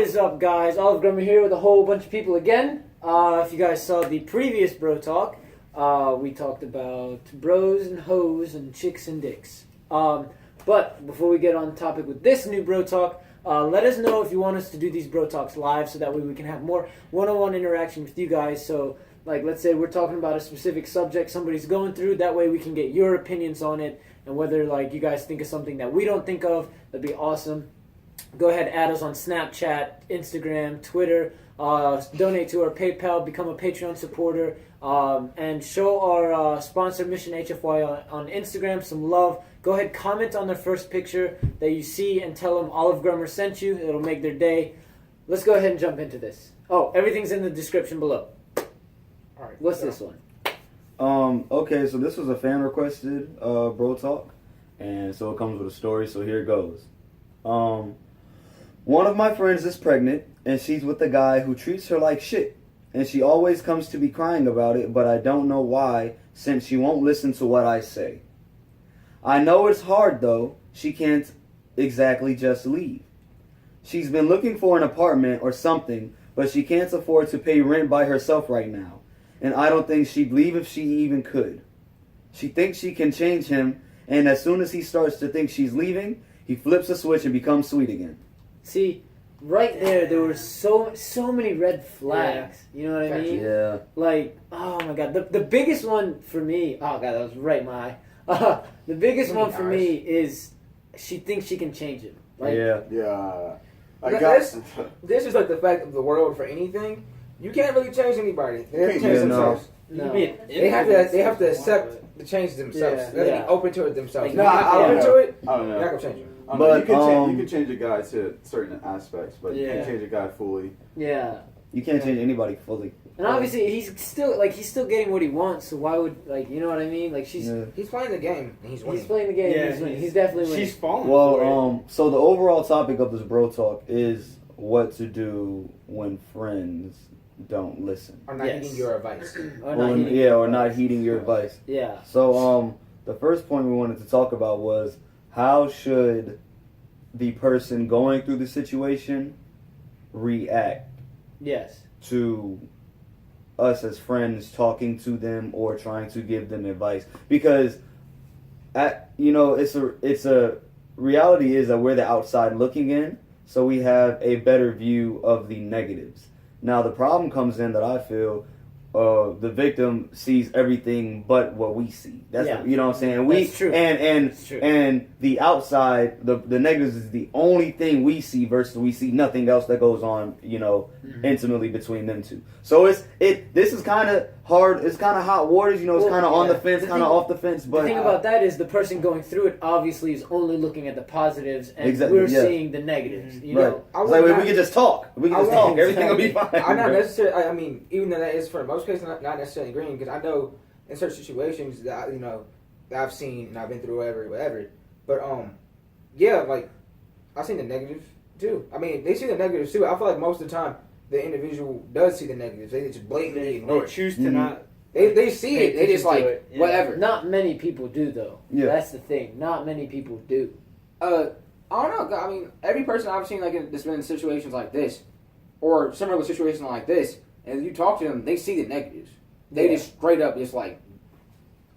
is up, guys? OliveGrummer here with a whole bunch of people again. If you guys saw the previous bro talk, we talked about bros and hoes and chicks and dicks. But before we get on topic with this new bro talk, let us know if you want us to do these bro talks live, so that way we can have more one-on-one interaction with you guys. So, like, let's say we're talking about a specific subject somebody's going through. That way we can get your opinions on it, and whether like you guys think of something that we don't think of, that'd be awesome. Go ahead, add us on Snapchat, Instagram, Twitter, donate to our PayPal, become a Patreon supporter, and show our sponsor, Mission HFY, on Instagram some love. Go ahead, comment on their first picture that you see and tell them OliveGrummer sent you. It'll make their day. Let's go ahead and jump into this. Oh, everything's in the description below. All right, what's this one? Okay, so this was a fan-requested bro talk, and so it comes with a story, so here it goes. One of my friends is pregnant, and she's with a guy who treats her like shit. And she always comes to me crying about it, but I don't know why, since she won't listen to what I say. I know it's hard, though. She can't exactly just leave. She's been looking for an apartment or something, but she can't afford to pay rent by herself right now. And I don't think she'd leave if she even could. She thinks she can change him, and as soon as he starts to think she's leaving, he flips a switch and becomes sweet again. See, right there were so many red flags. Yeah. You know what I mean? Yeah. Like, oh my god, the biggest one for me. Oh god, that was right in my eye. The biggest one for me is she thinks she can change him. Like, yeah. This is like the fact of the world for anything. You can't really change anybody. They have to change themselves. No. They have to accept the change themselves. They have to be open to it themselves. Like, No, I'm open to it. I don't know. You're not gonna change it. But you can change a guy to certain aspects, but you can't change a guy fully. Yeah. You can't change anybody fully. And obviously he's still getting what he wants, so why would, like, you know what I mean? Like, he's playing the game and he's winning. He's playing the game and he's winning. He's definitely winning. She's falling. Well, so the overall topic of this bro talk is what to do when friends don't listen. Or not heeding your advice. Or not heeding your advice. Yeah. So the first point we wanted to talk about was, how should the person going through the situation react to us as friends talking to them or trying to give them advice? Because it's a reality is that we're the outside looking in, so we have a better view of the negatives. Now the problem comes in that I feel the victim sees everything but what we see. That's you know what I'm saying. That's true. And the outside, the negatives is the only thing we see versus we see nothing else that goes on, intimately between them two. So this is kind of hard. It's kind of hot waters. It's kind of on the fence, kind of off the fence. But the thing about that is the person going through it obviously is only looking at the positives, and exactly, we're seeing the negatives. You right. know, It's like we can just talk. We can just talk. Everything will be fine. I'm not necessarily. I mean, even though that is for most cases not necessarily agreeing, because I know in certain situations that that I've seen and I've been through whatever. But like I've seen the negatives too. I mean, they see the negatives too. I feel like most of the time the individual does see the negatives. They just blatantly ignore it. Choose to not. They see it. They just like whatever. Not many people do though. Yeah. That's the thing. Not many people do. I don't know. I mean, every person I've seen that's been in situations like this, or similar situations like this, and you talk to them, they see the negatives. They just straight up just like,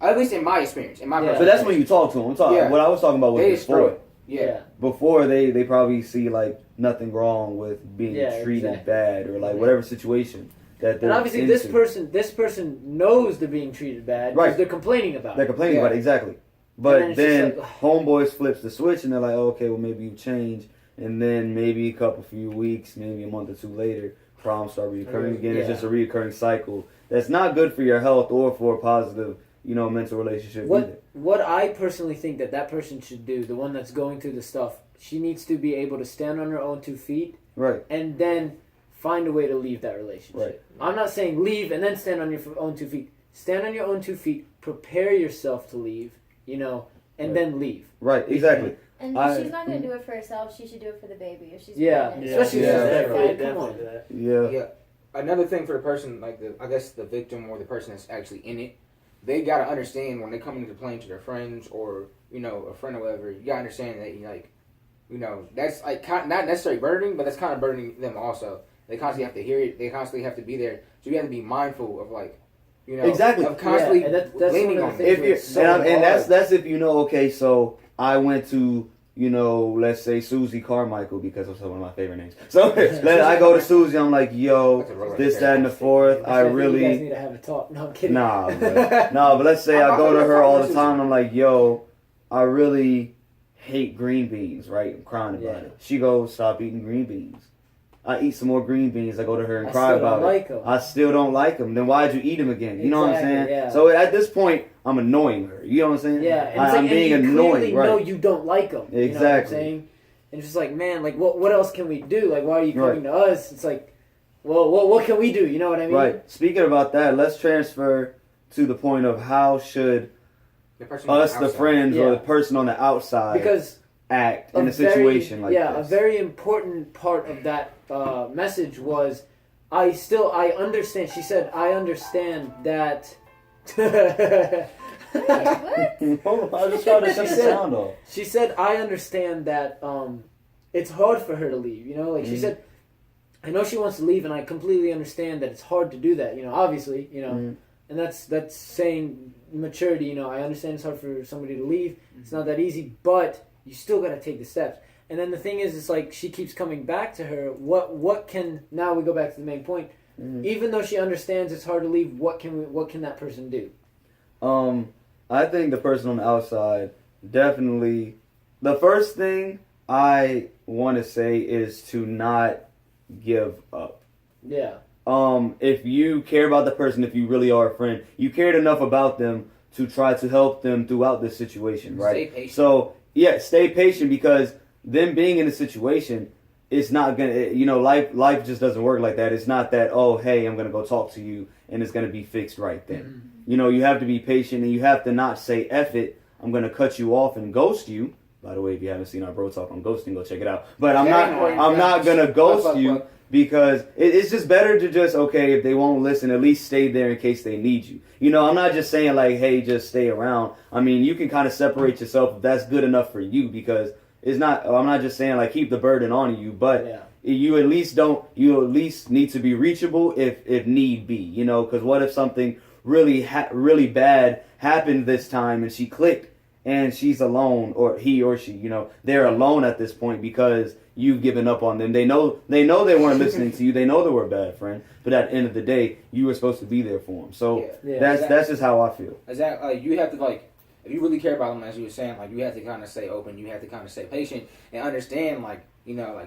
at least in my experience, So that's when you talk to them. What I was talking about was before. Before they probably see like nothing wrong with being treated bad or like whatever situation that they're and obviously into. this person knows they're being treated bad because they're complaining about it. They're complaining about it, exactly. But then like, homeboys flips the switch and they're like, oh, okay, well maybe you change, and then maybe a few weeks, maybe a month or two later, problems start reoccurring again. It's just a reoccurring cycle. That's not good for your health or for a positive, mental relationship either. What I personally think that person should do, the one that's going through the stuff, she needs to be able to stand on her own 2 feet. Right. And then find a way to leave that relationship. Right. I'm not saying leave and then stand on your own 2 feet. Stand on your own 2 feet, prepare yourself to leave, and then leave. Right, exactly. And if she's not going to do it for herself, she should do it for the baby. If she's pregnant. Especially if she's come on. Yeah. Another thing for the person, like the victim or the person that's actually in it, they gotta understand when they come into playing to their friends or a friend or whatever. You gotta understand that that's like not necessarily burdening, but that's kind of burdening them also. They constantly have to hear it. They constantly have to be there. So you have to be mindful of exactly of constantly that's leaning one on of the them. things And that's if okay, so I went to let's say Susie Carmichael because of some of my favorite names. So I go to Susie, I'm like, yo, this, that, and the fourth. I You guys really need to have a talk. No, I'm kidding. nah, but let's say I go to her all the time. I'm like, yo, I really hate green beans, right? I'm crying about it. She goes, stop eating green beans. I eat some more green beans. I go to her and cry about it. I still don't like them. Then why'd you eat them again? You know what I'm saying? Yeah. So at this point, I'm annoying her. You know what I'm saying? Yeah, and I'm being annoying. Right? Know you don't like them. Exactly. You know what I'm saying? And it's just like, man, like what else can we do? Like, why are you coming to us? It's like, well, what can we do? You know what I mean? Right. Speaking about that, let's transfer to the point of how should us, the friends, or the person on the outside, act in a situation like this. Yeah, a very important part of that message was, I understand. She said, I understand that. What? Hold on, I was just trying to shut the sound off. She said, I understand that it's hard for her to leave. She said, I know she wants to leave, and I completely understand that it's hard to do that. Obviously, and that's saying maturity. I understand it's hard for somebody to leave. It's not that easy, but you still got to take the steps. And then the thing is, it's like she keeps coming back to her. Now we go back to the main point. Even though she understands it's hard to leave, what can that person do? I think the person on the outside definitely. The first thing I want to say is to not give up. Yeah. If you care about the person, if you really are a friend, you cared enough about them to try to help them throughout this situation, right? Stay patient. So yeah, stay patient, because them being in a situation, it's not gonna, life just doesn't work like that. It's not that, oh, hey, I'm gonna go talk to you and it's gonna be fixed right then. You have to be patient, and you have to not say, F it, I'm gonna cut you off and ghost you. By the way, if you haven't seen our bro talk on ghosting, go check it out. But I'm not gonna ghost you, because it's just better to just, okay, if they won't listen, at least stay there in case they need you. I'm not just saying like, hey, just stay around. I mean, you can kind of separate yourself if that's good enough for you, because I'm not just saying like keep the burden on you, but you at least need to be reachable if need be, because what if something really bad happened this time and she clicked and she's alone, or he or she, they're alone at this point because you've given up on them. They know they weren't listening to you. They know they were a bad friend, but at the end of the day, you were supposed to be there for them. So that's just how I feel. Exactly. You have to if you really care about them, as you were saying, you have to kind of stay open. You have to kind of stay patient and understand,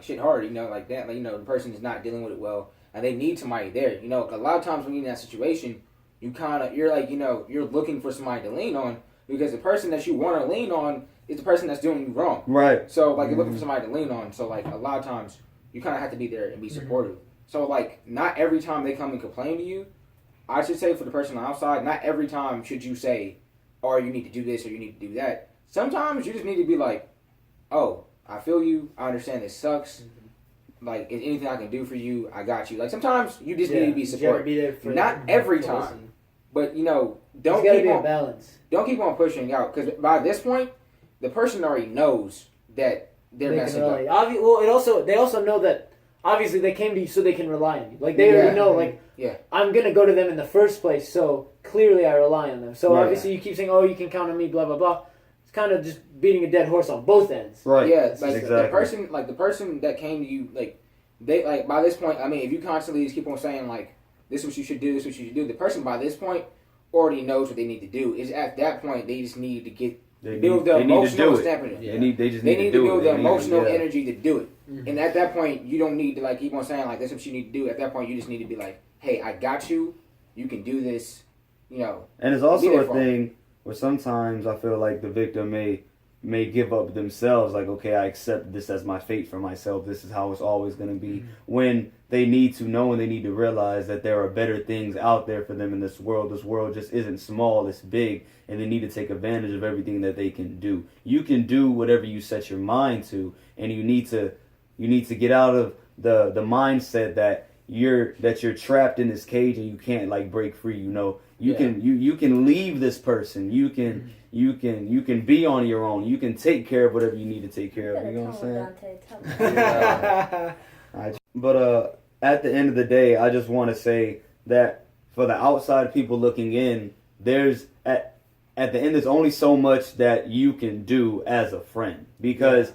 shit hard. Like that. The person is not dealing with it well, and they need somebody there. A lot of times when you're in that situation, you're looking for somebody to lean on, because the person that you want to lean on is the person that's doing you wrong. Right. So you're looking for somebody to lean on. So a lot of times you kind of have to be there and be supportive. So not every time they come and complain to you, I should say, for the person on the outside, not every time should you say, or you need to do this or you need to do that. Sometimes you just need to be like, oh, I feel you. I understand this sucks. Is anything I can do for you? I got you. Sometimes you just need to be supportive. Be there for not every time. But, don't keep on balance. Don't keep on pushing out, because by this point, the person already knows that they're messing up. They also know that obviously they came to you so they can rely on you. They already know, I'm going to go to them in the first place, so clearly I rely on them. So obviously you keep saying, oh, you can count on me, blah, blah, blah. It's kind of just beating a dead horse on both ends. Right. Yeah, exactly. the person that came to you, they, by this point, I mean, if you constantly just keep on saying, this is what you should do, this is what you should do, the person by this point already knows what they need to do. Is at that point, they just need to build the emotional stamina. They need to build the emotional energy to do it. Mm-hmm. And at that point, you don't need to keep on saying this is what you need to do. At that point, you just need to be like, hey, I got you. You can do this. And it's also a thing where sometimes I feel like the victim may give up themselves. Okay, I accept this as my fate for myself. This is how it's always going to be. Mm-hmm. When they need to know and they need to realize that there are better things out there for them in this world. This world just isn't small, it's big, and they need to take advantage of everything that they can do. You can do whatever you set your mind to, and you need to get out of the mindset that you're trapped in this cage and you can't break free. You can leave this person. You can you can be on your own. You can take care of whatever you need to take care of. better You know what I'm tell saying? Dante, tell me. But at the end of the day, I just want to say that for the outside people looking in, there's at the end there's only so much that you can do as a friend, because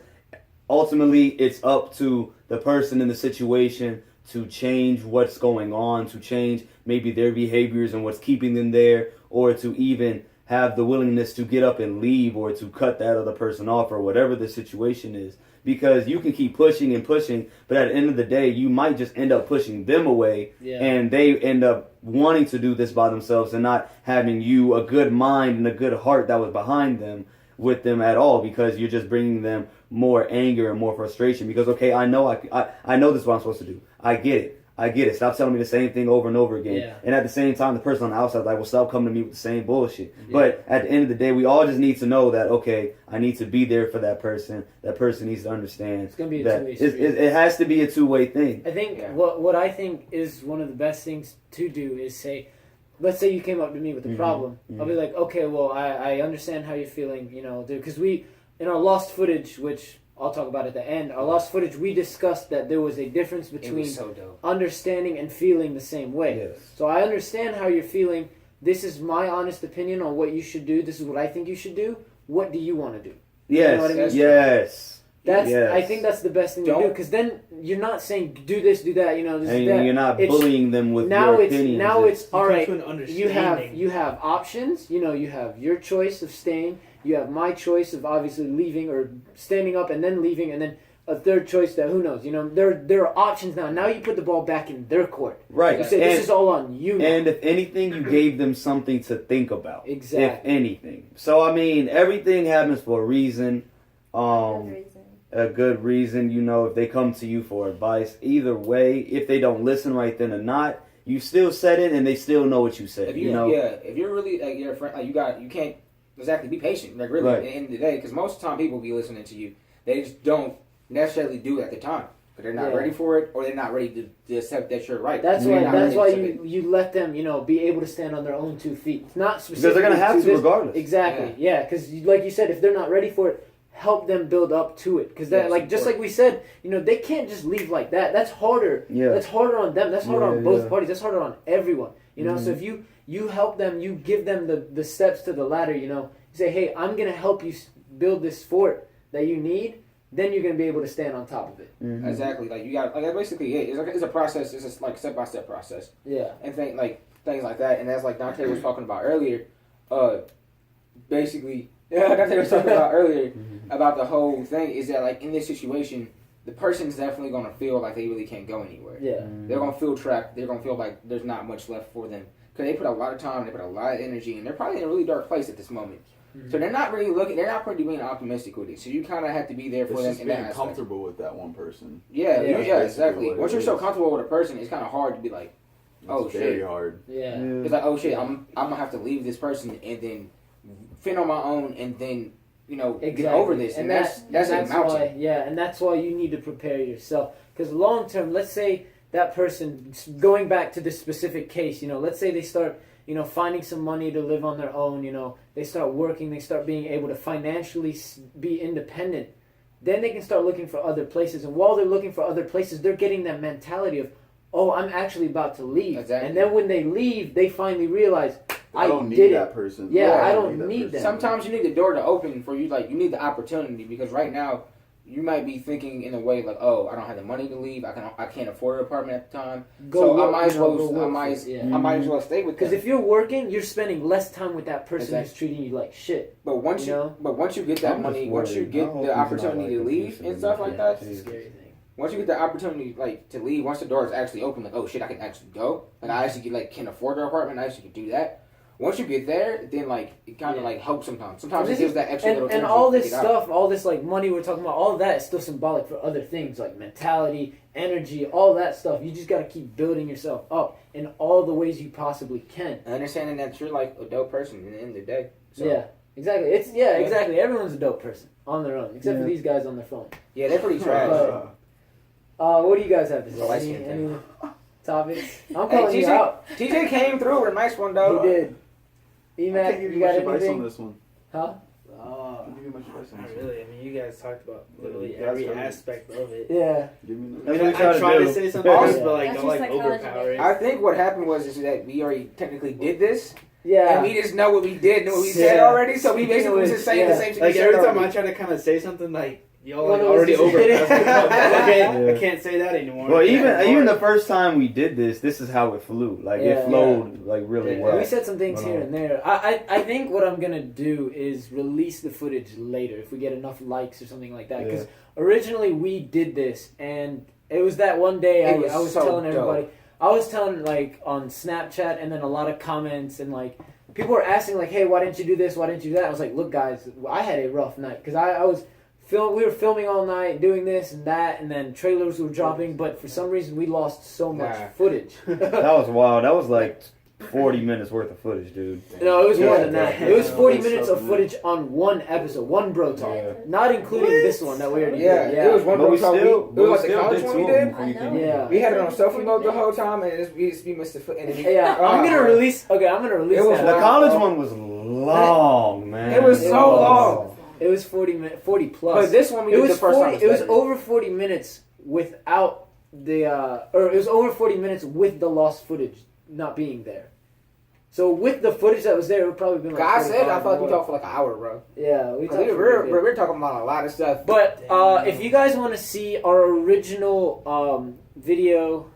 ultimately it's up to the person in the situation to change what's going on, to change maybe their behaviors and what's keeping them there, or to even have the willingness to get up and leave, or to cut that other person off, or whatever the situation is. Because you can keep pushing and pushing, but at the end of the day, you might just end up pushing them away, and they end up wanting to do this by themselves and not having you, a good mind and a good heart that was behind them, with them at all, because you're just bringing them more anger and more frustration. Because, okay, I know this is what I'm supposed to do. I get it. Stop telling me the same thing over and over again. Yeah. And at the same time, the person on the outside is like, well, stop coming to me with the same bullshit. Yeah. But at the end of the day, we all just need to know that, okay, I need to be there for that person. That person needs to understand. It's going to be a two-way street. It has to be a two-way thing. I think what I think is one of the best things to do is say, let's say you came up to me with a problem. I'll be like, okay, well, I understand how you're feeling, dude. Because we, in our lost footage, which I'll talk about at the end, our lost footage, we discussed that there was a difference between understanding and feeling the same way. Yes. So I understand how you're feeling. This is my honest opinion on what you should do. This is what I think you should do. What do you want to do? Yes. You know what I mean? Yes. I think that's the best thing to do, because then you're not saying do this, do that, this and that. You're not bullying them with your opinions. Now it's all right. You you have options. You have your choice of staying. You have my choice of obviously leaving or standing up and then leaving, and then a third choice that who knows. There are options now. Now you put the ball back in their court. Right. You say this is all on you now. And if anything, you gave them something to think about. Exactly. If anything. So I mean, everything happens for a reason. A good reason. If they come to you for advice, either way, if they don't listen right then or not, you still said it and they still know what you said. If you're really like your friend, like you can't exactly be patient. Like really, at the end of the day, because most of the time people be listening to you, they just don't necessarily do it at the time. But they're not ready for it, or they're not ready to accept that you're right. That's why you let them, be able to stand on their own 2 feet. It's not specific. Because they're going to have to regardless. Exactly. Yeah, because like you said, if they're not ready for it, help them build up to it. Because just like we said, they can't just leave like that. That's harder. Yeah. That's harder on them. That's harder on both parties. That's harder on everyone. So if you help them, you give them the steps to the ladder. You say, hey, I'm gonna help you build this fort that you need. Then you're gonna be able to stand on top of it. Mm-hmm. Exactly. Like you got that's basically it. It's a process. It's just like step-by-step process. Yeah. And things like that. And that's like Dante was talking about earlier. Basically. Yeah, Dante was talking about earlier about the whole thing is that like in this situation, the person's definitely gonna feel like they really can't go anywhere. Yeah, they're gonna feel trapped. They're gonna feel like there's not much left for them because they put a lot of time, they put a lot of energy, and they're probably in a really dark place at this moment. So they're not really looking. They're not pretty being optimistic with it. So you kind of have to be there for them. It's just being comfortable with that one person. Yeah, exactly. Once you're so comfortable with a person, it's kind of hard to be like, oh it's shit, very hard. Yeah, it's like oh shit, I'm gonna have to leave this person and then fend on my own and then get over this, and that's a mountain. And that's why you need to prepare yourself, because long term, let's say that person, going back to this specific case, let's say they start finding some money to live on their own, they start working, they start being able to financially be independent, then they can start looking for other places, and while they're looking for other places, they're getting that mentality of, oh, I'm actually about to leave. Exactly. And then when they leave, they finally realize, I don't need that person. Yeah, I don't need them. Sometimes you need the door to open for you. Like you need the opportunity, because right now you might be thinking in a way like, oh, I don't have the money to leave. I can't afford an apartment at the time. I might as well stay with. Because if you're working, you're spending less time with that person who's treating you like shit. But once you get that money, once you get the opportunity to leave and stuff like that, it's a scary thing. Once you get the opportunity to leave, once the door is actually open, like oh shit, I can actually go. Like I actually can afford the apartment. I actually can do that. Once you get there, then it kind of helps sometimes. Sometimes it gives that extra little. And all this stuff, all this money we're talking about, all of that is still symbolic for other things like mentality, energy, all that stuff. You just got to keep building yourself up in all the ways you possibly can. Understanding that you're a dope person at the end of the day. So. Yeah, exactly. Exactly. Everyone's a dope person on their own, except for these guys on their phone. Yeah, they're pretty trash. What do you guys have to say? Any topics? I'm calling you out. TJ came through with a nice one though. He did. E-Mac, I can't give you you got much advice anything? on this one. Huh? Give me much advice on Not this. really. I mean, you guys talked about literally Yeah, every that's aspect of it. Yeah. Give me I That's mean, what we try I to tried do. to say something, Yeah. but like That's don't just like psychology. overpower it. I think what happened was is that we already technically did this, Yeah. and we just know what we did and what we said Yeah. already. So we basically was just saying the Yeah. same shit. Like we every said time already. I try to kind of say something, like y'all Well, like it was already just over. hit it. Okay, Yeah. I can't say that anymore. Well, Yeah. even the first time we did this is how it flew. Like Yeah. it flowed like really Yeah. well. We said some things But, here and there. I think what I'm gonna do is release the footage later if we get enough likes or something like that. Because originally we did this, and it was that one day It was I was so telling everybody. dope. I was telling like on Snapchat, and then a lot of comments and like people were asking like, "Hey, why didn't you do this? Why didn't you do that?" I was like, "Look, guys, I had a rough night because I was." We were filming all night, doing this and that, and then trailers were dropping. But for some reason, we lost so much Nah. footage. that was wild. That was like 40 minutes worth of footage, dude. No, it was more Yeah, than that. yeah. It was 40 Yeah. minutes of footage on one episode, one bro talk, Yeah. not including this one that we already Yeah, did. it was one But we bro talk. still, It was like the still college did one two we of them did. before you I came know. in. Yeah. We had it on selfie mode the whole time, and we missed the foot. And then Yeah, I'm gonna release. Okay, I'm gonna release It was that. The Wow. college one was long, man. It was so long. It was 40 plus. But this one we it did was the first 40. time. It was better. over 40 minutes without the, or it was over 40 minutes with the lost footage not being there. So with the footage that was there, it would probably been like. I said I 45 felt like we more. talked for like an hour, bro. Yeah, we talked. We're talking about a lot of stuff. But if you guys want to see our original video,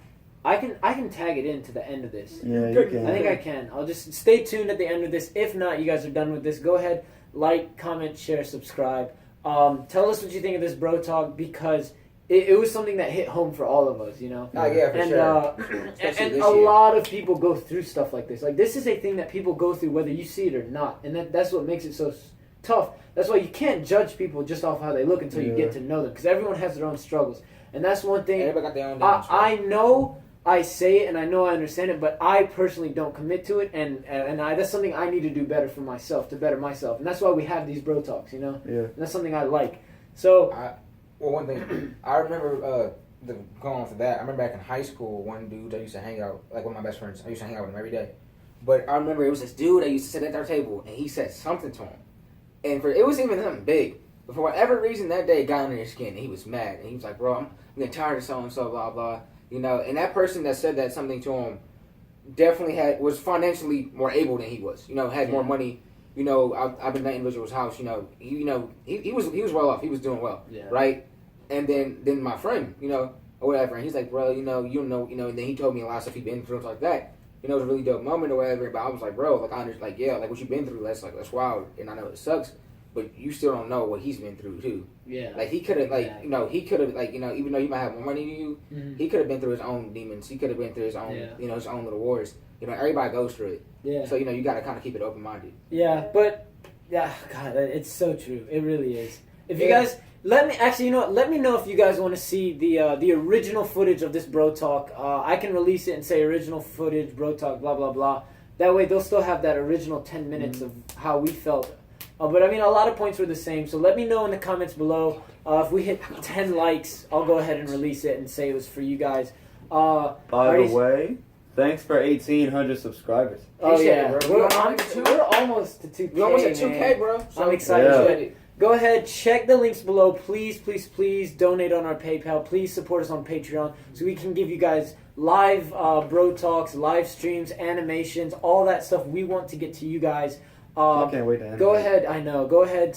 I can tag it into the end of this. Yeah, you can. I think I can. I'll just stay tuned at the end of this. If not, you guys are done with this. Go ahead, like, comment, share, subscribe. Tell us what you think of this bro talk because it was something that hit home for all of us, you know. Oh yeah, for And sure. Especially and this a year. lot of people go through stuff like this. Like this is a thing that people go through whether you see it or not, and that's what makes it so tough. That's why you can't judge people just off how they look until you get to know them because everyone has their own struggles, and that's one thing. Everybody got their own demons, I know I say it and I know I understand it, but I personally don't commit to it, and that's something I need to do better for myself, to better myself, and that's why we have these bro talks, you know. Yeah. And that's something I like. So Well, one thing I remember going off of that. I remember back in high school, one dude I used to hang out, like one of my best friends. I used to hang out with him every day. But I remember it was this dude that used to sit at our table, and he said something to him, and it wasn't even something big. But for whatever reason, that day it got under his skin, and he was mad, and he was like, "Bro, I'm getting tired of so and so, blah blah." You know, and that person that said that something to him definitely was financially more able than he was. You know, had more money. You know, I've been to that individual's house. You know, he was well off. He was doing well, Yeah. right? And then my friend, you know, or whatever, and he's like, bro, you know, and then he told me a lot of stuff he'd been through, and stuff like that. You know, it was a really dope moment or whatever. But I was like, bro, like I understand, like yeah, like what you've been through, that's wild, and I know it sucks, but you still don't know what he's been through too. yeah, Like he could have, like Exactly. you know, he could have, like you know, even though you might have more money than you, Mhm. he could have been through his own demons. He could have been through his own, Yeah. you know, his own little wars. You know, everybody goes through it. yeah, So you know, you got to kind of keep it open minded. yeah. But yeah, God, it's so true. It really is. If you Yeah. guys let me know if you guys want to see the original footage of this bro talk. I can release it and say original footage, bro talk, blah blah blah. That way they'll still have that original 10 minutes of how we felt. But I mean, a lot of points were the same. So let me know in the comments below. If we hit 10 likes, I'll go ahead and release it and say it was for you guys. By Alright. the way, thanks for 1,800 subscribers. Oh Appreciate yeah, it, bro. we're almost to 2K. We almost at man. 2K, bro. So I'm excited. Yeah. appreciate it. Go ahead, check the links below. Please donate on our PayPal. Please support us on Patreon so we can give you guys live bro talks, live streams, animations, all that stuff we want to get to you guys. I can't wait to end Go it. ahead, I know. Go ahead,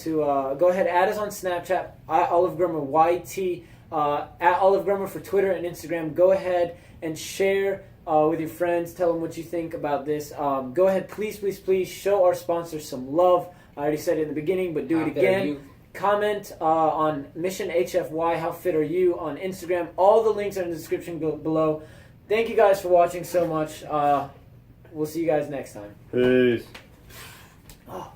add us on Snapchat, at OliveGrummer YT, at OliveGrummer for Twitter and Instagram. Go ahead and share with your friends. Tell them what you think about this. Go ahead, please show our sponsors some love. I already said it in the beginning, but do it Out there, again. you. Comment on Mission HFY, how fit are you, on Instagram. All the links are in the description below. Thank you guys for watching so much. We'll see you guys next time. Peace. Oh.